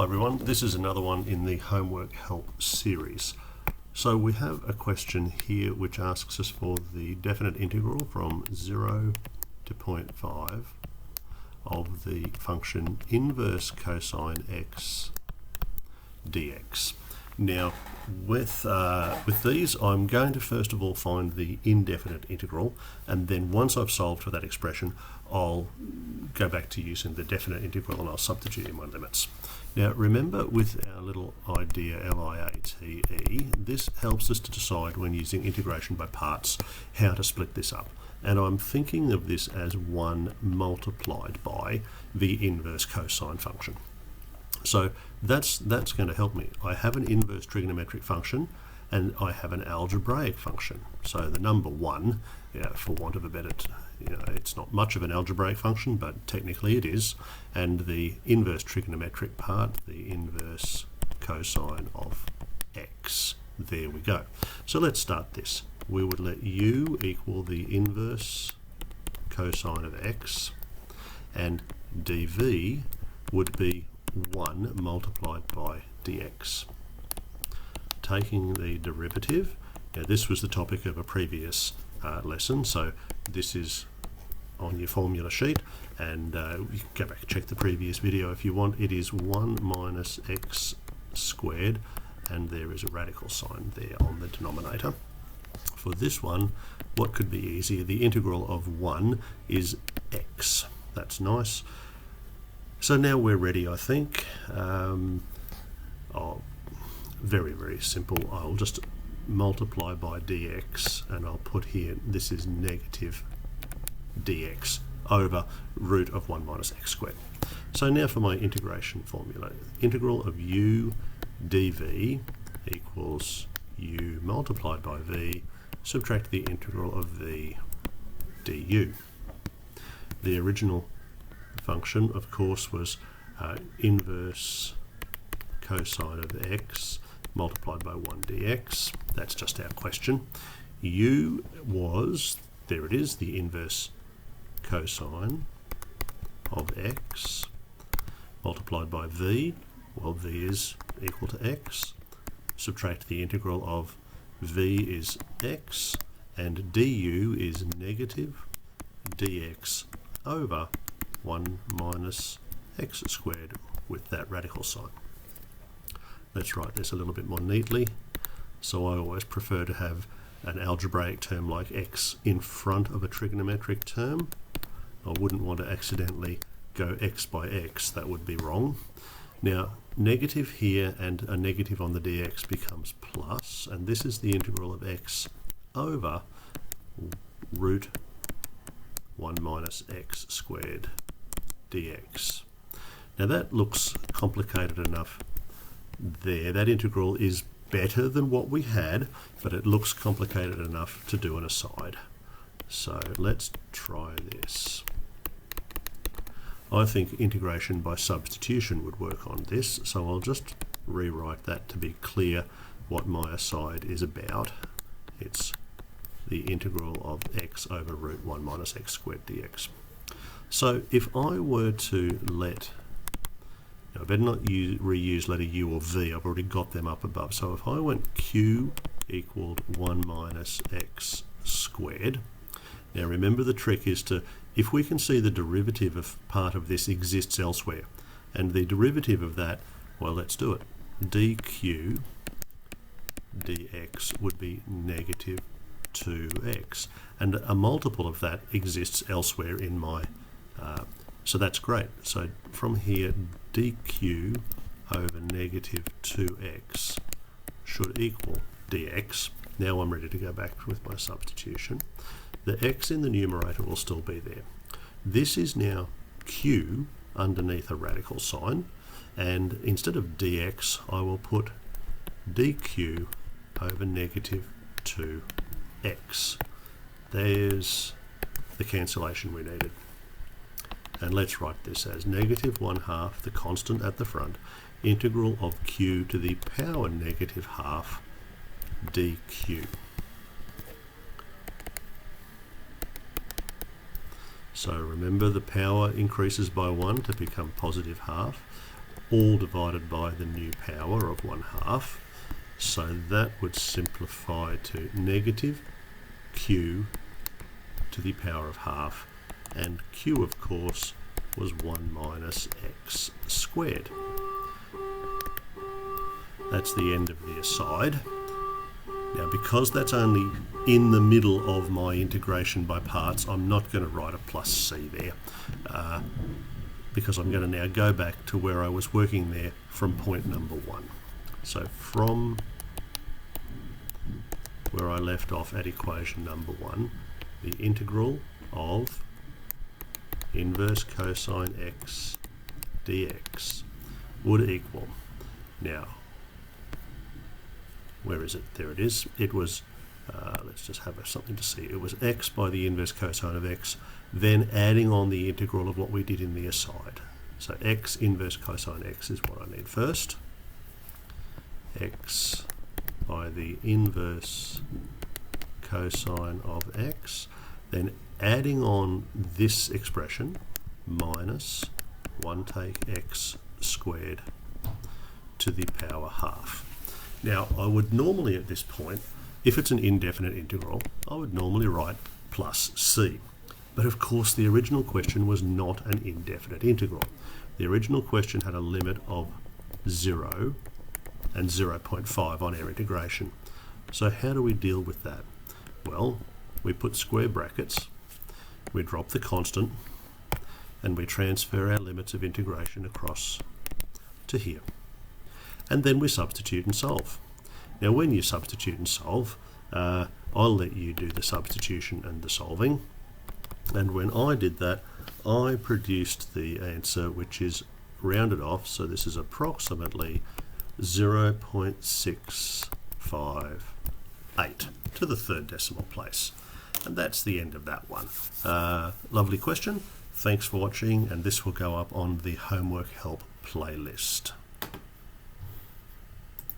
Hi everyone, this is another one in the homework help series. So we have a question here which asks us for the definite integral from 0 to 0.5 of the function inverse cosine x dx. Now with these I'm going to first of all find the indefinite integral, and then once I've solved for that expression I'll go back to using the definite integral and I'll substitute in my limits. Now remember, with our little idea LIATE, this helps us to decide when using integration by parts how to split this up. And I'm thinking of this as 1 multiplied by the inverse cosine function. So that's going to help me. I have an inverse trigonometric function and I have an algebraic function. So the number 1, for want of a better, it's not much of an algebraic function, but technically it is. And the inverse trigonometric part, the inverse cosine of x. There we go. So let's start this. We would let u equal the inverse cosine of x, and dv would be 1 multiplied by dx. Taking the derivative, now this was the topic of a previous lesson, so this is on your formula sheet, and you can go back and check the previous video if you want. It is 1 minus x squared, and there is a radical sign there on the denominator. For this one, what could be easier? The integral of 1 is x. That's nice. So now we're ready, I think. Very, very simple. I'll just multiply by dx, and I'll put here, this is negative dx over root of 1 minus x squared. So now for my integration formula. Integral of u dv equals u multiplied by v, subtract the integral of v du. The original function, of course, was inverse cosine of x multiplied by 1 dx. That's just our question. U was, there it is, the inverse cosine of x multiplied by v. Well, v is equal to x. Subtract the integral of v is x, and du is negative dx over 1 minus x squared with that radical sign. Let's write this a little bit more neatly. So I always prefer to have an algebraic term like x in front of a trigonometric term. I wouldn't want to accidentally go x by x, that would be wrong. Now negative here and a negative on the dx becomes plus, and this is the integral of x over root 1 minus x squared dx. Now that looks complicated enough there. That integral is better than what we had, but it looks complicated enough to do an aside. So let's try this. I think integration by substitution would work on this, so I'll just rewrite that to be clear what my aside is about. It's the integral of x over root 1 minus x squared dx. So if I were to let, now I better not reuse letter u or v, I've already got them up above. So if I went q equaled 1 minus x squared, now remember the trick is to, if we can see the derivative of part of this exists elsewhere, and the derivative of that, well, let's do it. dq dx would be negative 2x, and a multiple of that exists elsewhere in my, so that's great. So from here, dq over negative 2x should equal dx. Now I'm ready to go back with my substitution. The x in the numerator will still be there. This is now q underneath a radical sign, and instead of dx I will put dq over negative 2x. There's the cancellation we needed. And let's write this as negative 1/2, the constant at the front, integral of q to the power negative half dq. So remember, the power increases by 1 to become positive half. all divided by the new power of 1/2. So that would simplify to negative q to the power of half, and q of course was 1 minus x squared. That's the end of the aside. Now, because that's only in the middle of my integration by parts, I'm not going to write a plus c there, because I'm going to now go back to where I was working there from point number 1. So from where I left off at equation number 1, the integral of inverse cosine x dx would equal, now, where is it? There it is. It was, let's just have something to see. It was x by the inverse cosine of x, then adding on the integral of what we did in the aside. So x inverse cosine x is what I need first. X by the inverse cosine of x, then adding on this expression, minus 1 take x squared to the power half. Now, I would normally at this point, if it's an indefinite integral, I would normally write plus c. But of course, the original question was not an indefinite integral. The original question had a limit of 0 and 0.5 on our integration. So how do we deal with that? Well, we put square brackets, we drop the constant, and we transfer our limits of integration across to here. And then we substitute and solve. Now, when you substitute and solve, I'll let you do the substitution and the solving. And when I did that, I produced the answer, which is rounded off. So this is approximately 0.658 to the third decimal place. And that's the end of that one. Lovely question. Thanks for watching, and this will go up on the homework help playlist.